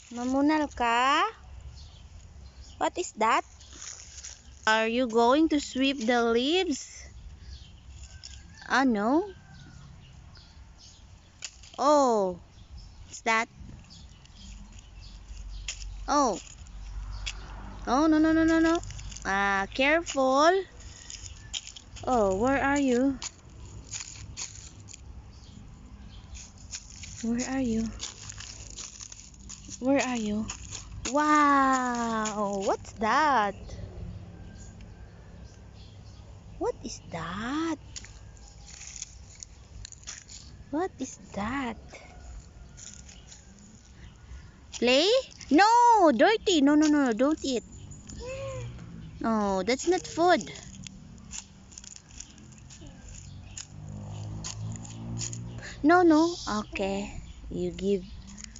Mamunal ka? What is that? Are you going to sweep the leaves? Ah, no. Oh, what's that? Oh. Oh, no, no, no, no, no. Careful. Oh, where are you? Where are you? Where are you? Wow, what's that? What is that? What is that? Play? No, dirty. No, no, no, don't eat. No, that's not food. No, no. Okay. You give